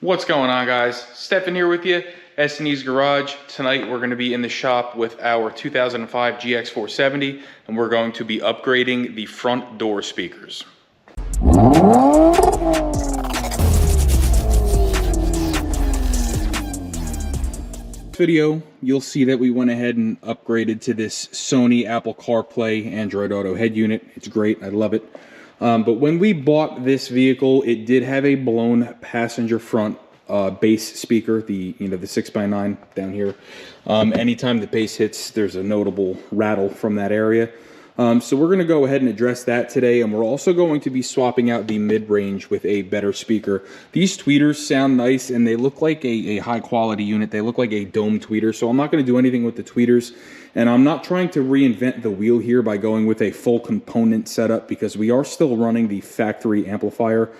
What's going on, guys? Stefan here with you, S&E's Garage. Tonight we're going to be in the shop with our 2005 GX470 and we're going to be upgrading the front door speakers. Video, you'll see that we went ahead and upgraded to this Sony Apple CarPlay Android Auto head unit. It's great, I love it. But when we bought this vehicle, it did have a blown passenger front bass speaker, the 6x9 down here. Anytime the bass hits, there's a notable rattle from that area. So we're going to go ahead and address that today, and we're also going to be swapping out the mid-range with a better speaker. These tweeters sound nice, and they look like a high-quality unit. They look like a dome tweeter, so I'm not going to do anything with the tweeters, and I'm not trying to reinvent the wheel here by going with a full component setup because we are still running the factory amplifier.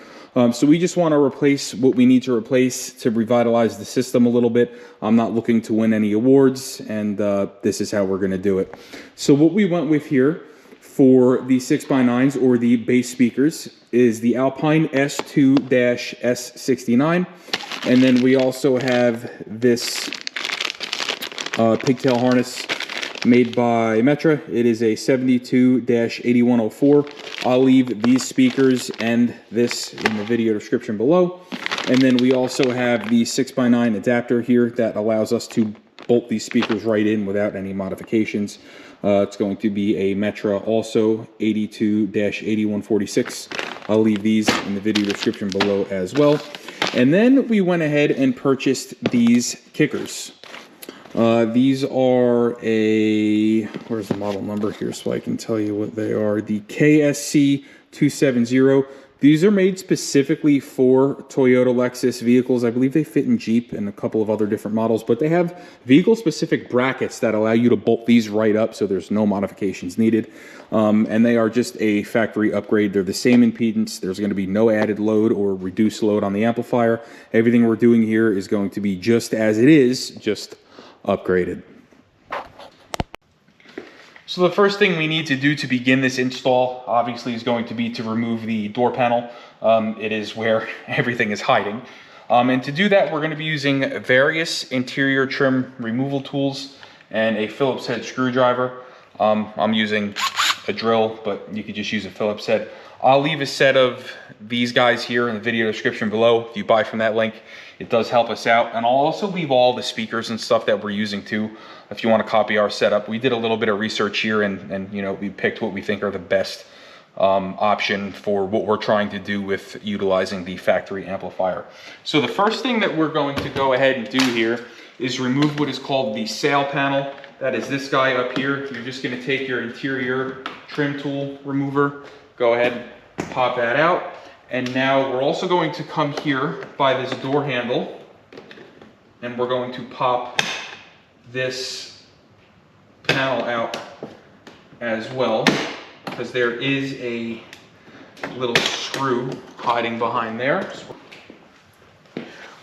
So we just want to replace what we need to replace to revitalize the system a little bit. I'm not looking to win any awards, and this is how we're going to do it. So what we went with here for the 6x9s or the bass speakers is the Alpine S2-S69. And then we also have this pigtail harness made by Metra. It is a 72-8104. I'll leave these speakers and this in the video description below. And then we also have the 6x9 adapter here that allows us to bolt these speakers right in without any modifications. It's going to be a Metra also 82-8146. I'll leave these in the video description below as well. And then we went ahead and purchased these kickers. These are where's the model number here so I can tell you what they are. The KSC 270. These are made specifically for Toyota Lexus vehicles. I believe they fit in Jeep and a couple of other different models, but they have vehicle-specific brackets that allow you to bolt these right up so there's no modifications needed. And they are just a factory upgrade. They're the same impedance. There's going to be no added load or reduced load on the amplifier. Everything we're doing here is going to be just as it is, just upgraded. So the first thing we need to do to begin this install, obviously, is going to be to remove the door panel. It is where everything is hiding. And to do that, we're going to be using various interior trim removal tools and a Phillips head screwdriver. I'm using a drill, but you could just use a Phillips head. I'll leave a set of these guys here in the video description below. If you buy from that link, it does help us out. And I'll also leave all the speakers and stuff that we're using too, if you want to copy our setup. We did a little bit of research here and we picked what we think are the best option for what we're trying to do with utilizing the factory amplifier. So the first thing that we're going to go ahead and do here is remove what is called the sail panel. That is this guy up here. You're just going to take your interior trim tool remover, go ahead and pop that out. And now we're also going to come here by this door handle and we're going to pop this panel out as well, because there is a little screw hiding behind there.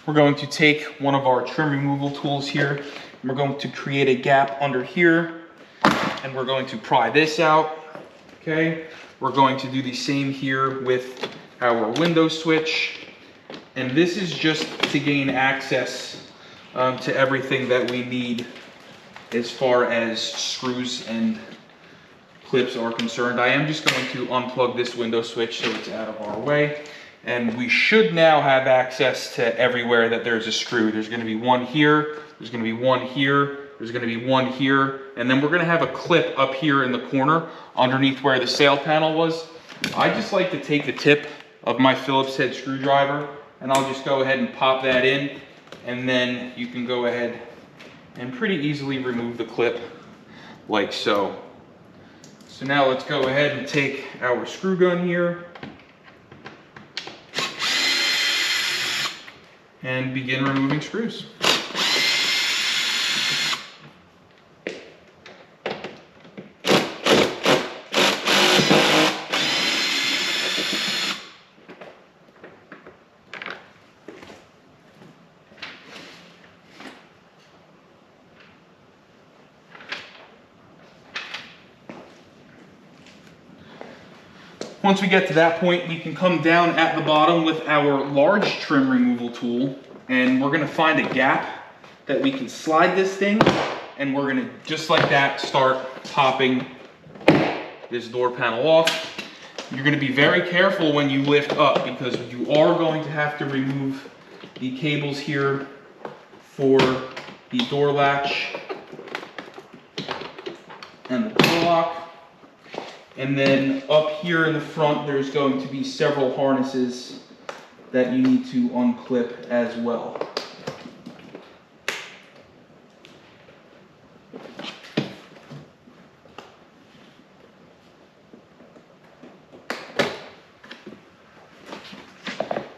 We're going to take one of our trim removal tools here and we're going to create a gap under here and we're going to pry this out. Okay, we're going to do the same here with our window switch, and this is just to gain access to everything that we need as far as screws and clips are concerned. I am just going to unplug this window switch so it's out of our way, and we should now have access to everywhere that there's a screw. There's going to be one here, there's going to be one here, there's going to be one here, and then we're going to have a clip up here in the corner underneath where the sail panel was. I just like to take the tip of my Phillips head screwdriver and I'll just go ahead and pop that in, and then you can go ahead and pretty easily remove the clip like so. So now let's go ahead and take our screw gun here and begin removing screws. Once we get to that point, we can come down at the bottom with our large trim removal tool, and we're gonna find a gap that we can slide this thing, and we're gonna, just like that, start popping this door panel off. You're gonna be very careful when you lift up, because you are going to have to remove the cables here for the door latch and the door lock. And then up here in the front, there's going to be several harnesses that you need to unclip as well.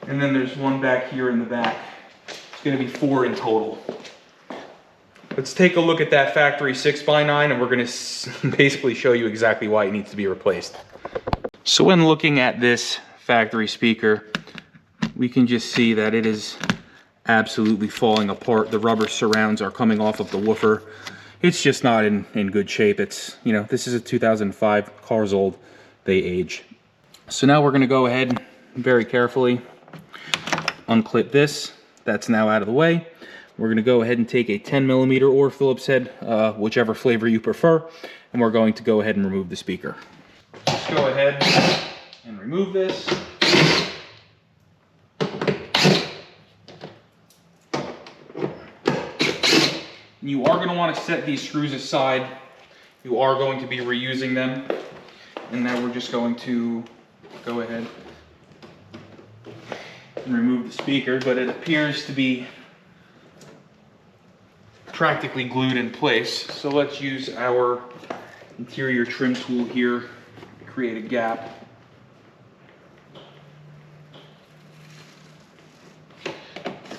And then there's one back here in the back. It's going to be 4 in total. Let's take a look at that factory 6x9, and we're going to basically show you exactly why it needs to be replaced. So when looking at this factory speaker, we can just see that it is absolutely falling apart. The rubber surrounds are coming off of the woofer. It's just not in good shape. It's, you know, this is a 2005, car's old, they age. So now we're going to go ahead very carefully unclip this. That's now out of the way. We're going to go ahead and take a 10mm or Phillips head, whichever flavor you prefer, and we're going to go ahead and remove the speaker. Just go ahead and remove this. You are going to want to set these screws aside. You are going to be reusing them. And now we're just going to go ahead and remove the speaker, but it appears to be practically glued in place. So let's use our interior trim tool here to create a gap.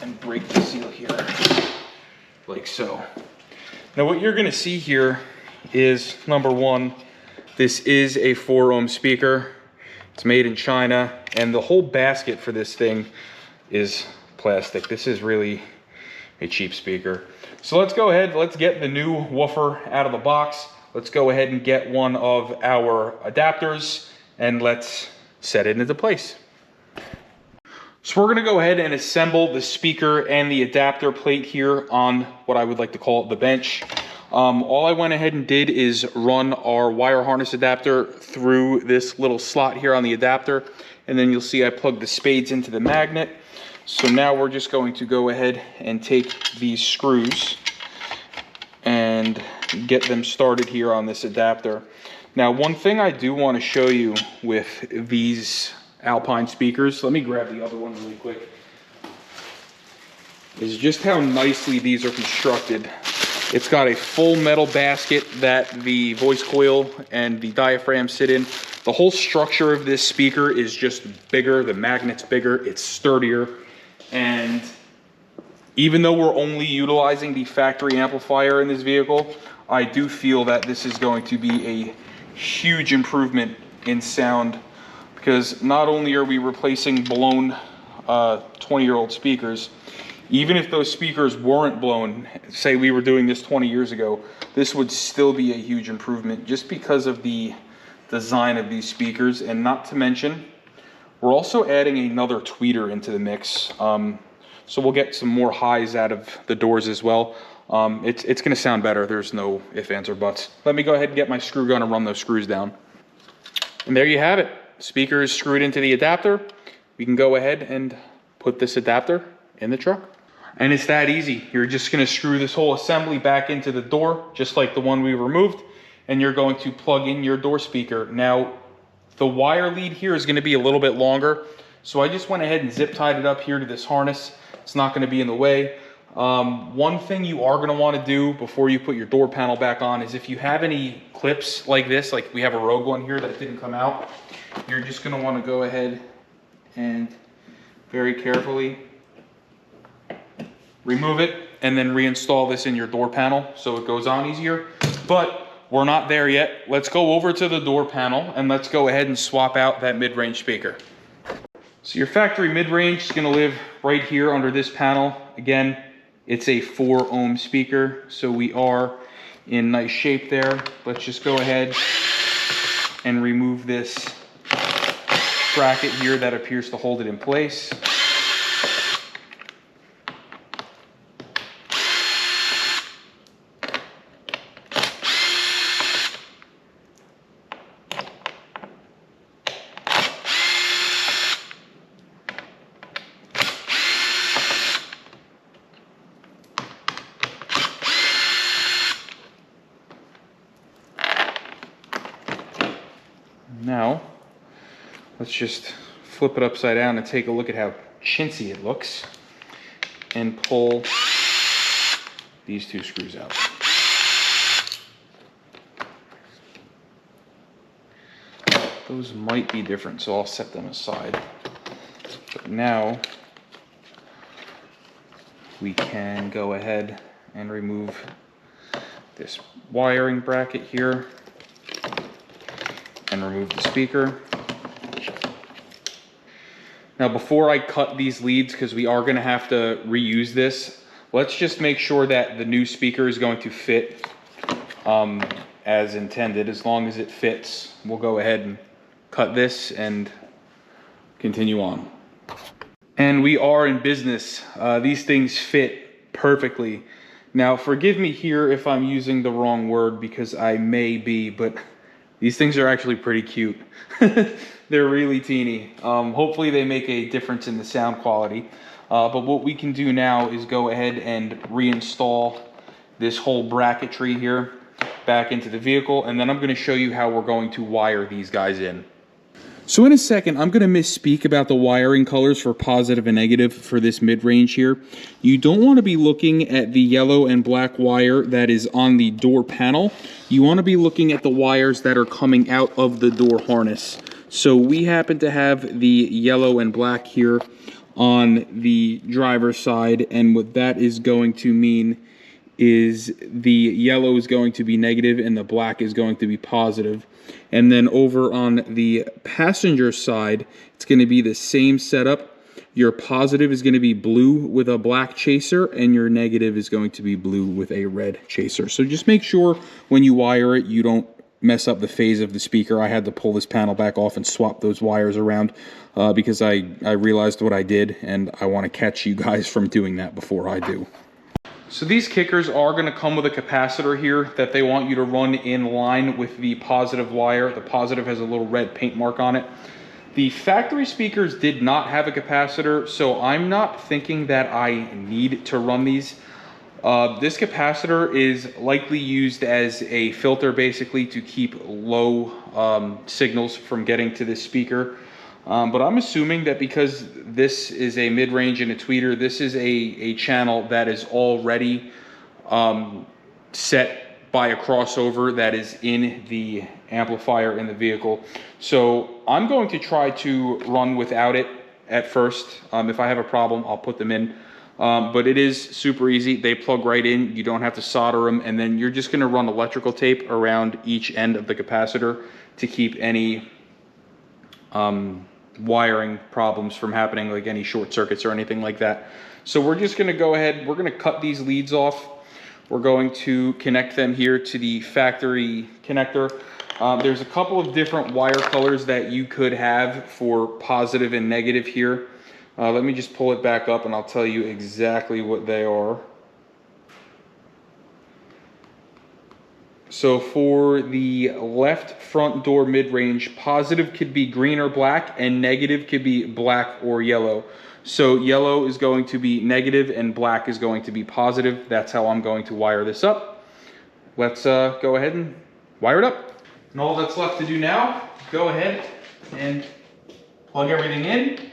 And break the seal here, like so. Now what you're gonna see here is, number one, this is a 4-ohm speaker. It's made in China, and the whole basket for this thing is plastic. This is really a cheap speaker. So let's go ahead, let's get the new woofer out of the box. Let's go ahead and get one of our adapters, and let's set it into place. So we're gonna go ahead and assemble the speaker and the adapter plate here on what I would like to call the bench. All I went ahead and did is run our wire harness adapter through this little slot here on the adapter, and then you'll see I plugged the spades into the magnet. So now we're just going to go ahead and take these screws and get them started here on this adapter. Now, one thing I do want to show you with these Alpine speakers, let me grab the other one really quick, is just how nicely these are constructed. It's got a full metal basket that the voice coil and the diaphragm sit in. The whole structure of this speaker is just bigger, the magnet's bigger, it's sturdier. And even though we're only utilizing the factory amplifier in this vehicle, I do feel that this is going to be a huge improvement in sound, because not only are we replacing blown 20-year-old speakers, even if those speakers weren't blown, say we were doing this 20 years ago, this would still be a huge improvement just because of the design of these speakers. And not to mention, we're also adding another tweeter into the mix. So we'll get some more highs out of the doors as well. It's gonna sound better. There's no ifs, ands, or buts. Let me go ahead and get my screw gun and run those screws down. And there you have it. Speaker is screwed into the adapter. We can go ahead and put this adapter in the truck. And it's that easy. You're just gonna screw this whole assembly back into the door, just like the one we removed, and you're going to plug in your door speaker. Now, the wire lead here is gonna be a little bit longer, so I just went ahead and zip tied it up here to this harness. It's not gonna be in the way. One thing you are gonna wanna do before you put your door panel back on is, if you have any clips like this, like we have a Rogue one here that didn't come out, you're just gonna wanna go ahead and very carefully remove it and then reinstall this in your door panel so it goes on easier. But we're not there yet. Let's go over to the door panel and let's go ahead and swap out that mid-range speaker. So your factory mid-range is gonna live right here under this panel. Again, it's a 4-ohm speaker, so we are in nice shape there. Let's just go ahead and remove this bracket here that appears to hold it in place. Now, let's just flip it upside down and take a look at how chintzy it looks and pull these two screws out. Those might be different, so I'll set them aside. But now we can go ahead and remove this wiring bracket here and remove the speaker. Now before I cut these leads, because we are going to have to reuse this, let's just make sure that the new speaker is going to fit as intended. As long as it fits, we'll go ahead and cut this and continue on. And we are in business. These things fit perfectly. Now forgive me here if I'm using the wrong word, because I may be, but these things are actually pretty cute. They're really teeny. Hopefully they make a difference in the sound quality. But what we can do now is go ahead and reinstall this whole bracketry here back into the vehicle, and then I'm going to show you how we're going to wire these guys in. So in a second, I'm going to misspeak about the wiring colors for positive and negative for this mid-range here. You don't want to be looking at the yellow and black wire that is on the door panel. You want to be looking at the wires that are coming out of the door harness. So we happen to have the yellow and black here on the driver's side, and what that is going to mean is the yellow is going to be negative and the black is going to be positive. And then over on the passenger side, it's going to be the same setup. Your positive is going to be blue with a black chaser, and your negative is going to be blue with a red chaser. So just make sure when you wire it, you don't mess up the phase of the speaker. I had to pull this panel back off and swap those wires around because I realized what I did, and I want to catch you guys from doing that before I do. So these kickers are going to come with a capacitor here that they want you to run in line with the positive wire. The positive has a little red paint mark on it. The factory speakers did not have a capacitor, so I'm not thinking that I need to run these. This capacitor is likely used as a filter basically to keep low signals from getting to this speaker. But I'm assuming that because this is a mid-range and a tweeter, this is a channel that is already set by a crossover that is in the amplifier in the vehicle. So I'm going to try to run without it at first. If I have a problem, I'll put them in. But it is super easy. They plug right in. You don't have to solder them. And then you're just going to run electrical tape around each end of the capacitor to keep any wiring problems from happening, like any short circuits or anything like that. So we're just going to go ahead, we're going to cut these leads off. We're going to connect them here to the factory connector. There's a couple of different wire colors that you could have for positive and negative here. Let me just pull it back up and I'll tell you exactly what they are. So for the left front door mid-range, positive could be green or black, and negative could be black or yellow. So yellow is going to be negative and black is going to be positive. That's how I'm going to wire this up. Let's go ahead and wire it up. And all that's left to do now, go ahead and plug everything in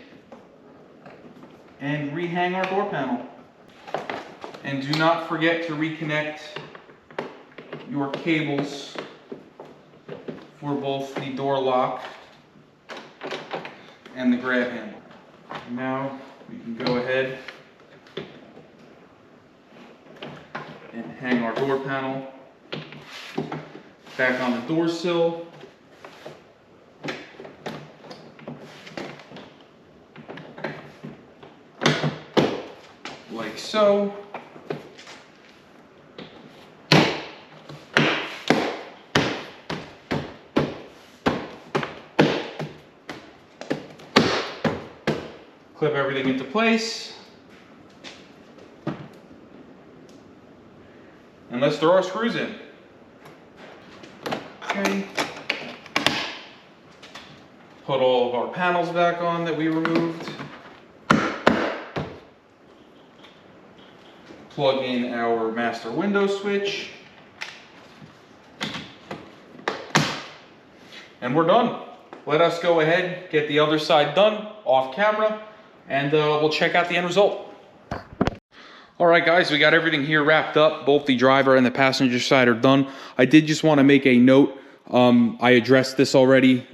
and rehang our door panel. And do not forget to reconnect your cables for both the door lock and the grab handle. Now we can go ahead and hang our door panel back on the door sill. Like so. clip everything into place. And let's throw our screws in. Okay. Put all of our panels back on that we removed. Plug in our master window switch. And we're done. Let us go ahead, get the other side done off camera, and we'll check out the end result. All right, guys, we got everything here wrapped up. Both the driver and the passenger side are done. I did just want to make a note. I addressed this already.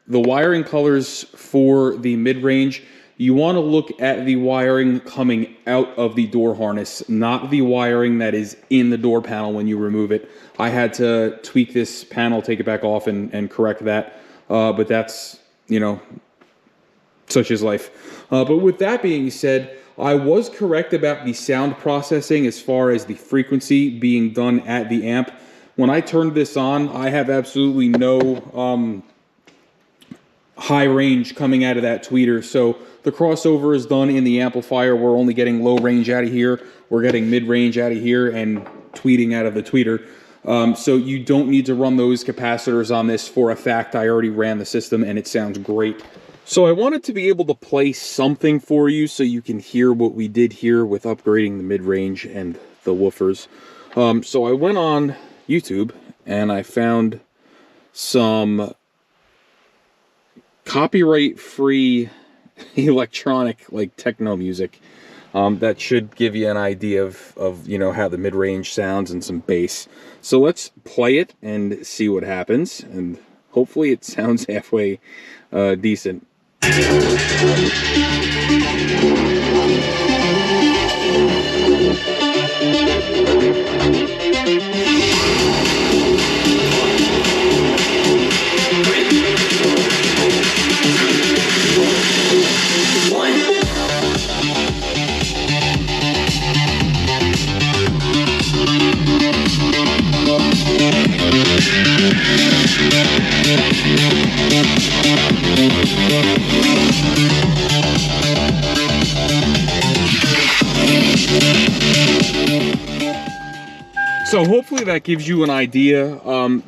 The wiring colors for the mid-range, you want to look at the wiring coming out of the door harness, not the wiring that is in the door panel when you remove it. I had to tweak this panel, take it back off, and correct that. But that's, you know, such is life. But with that being said, I was correct about the sound processing as far as the frequency being done at the amp. When I turned this on, I have absolutely no high range coming out of that tweeter. So the crossover is done in the amplifier. We're only getting low range out of here. We're getting mid range out of here and tweeting out of the tweeter. So you don't need to run those capacitors on this. For a fact, I already ran the system and it sounds great. So I wanted to be able to play something for you so you can hear what we did here with upgrading the mid-range and the woofers. So I went on YouTube and I found some copyright-free electronic, like, techno music that should give you an idea of you know, how the mid-range sounds and some bass. So let's play it and see what happens, and hopefully it sounds halfway decent. So hopefully that gives you an idea.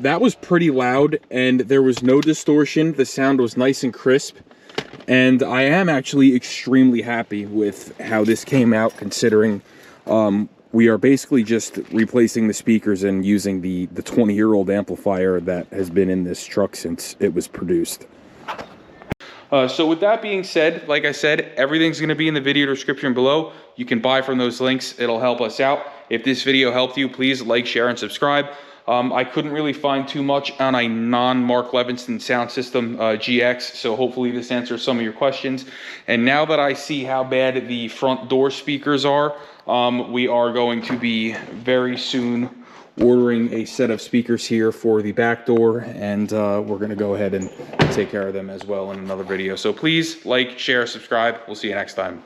That was pretty loud and there was no distortion. The sound was nice and crisp. And I am actually extremely happy with how this came out, considering we are basically just replacing the speakers and using the 20-year-old amplifier that has been in this truck since it was produced. So with that being said, like I said, everything's going to be in the video description below. You can buy from those links. It'll help us out. If this video helped you, please like, share, and subscribe. I couldn't really find too much on a non-Mark Levinson sound system GX, so hopefully this answers some of your questions. And now that I see how bad the front door speakers are, we are going to be very soon ordering a set of speakers here for the back door, and we're going to go ahead and take care of them as well in another video. So please like, share, subscribe. We'll see you next time.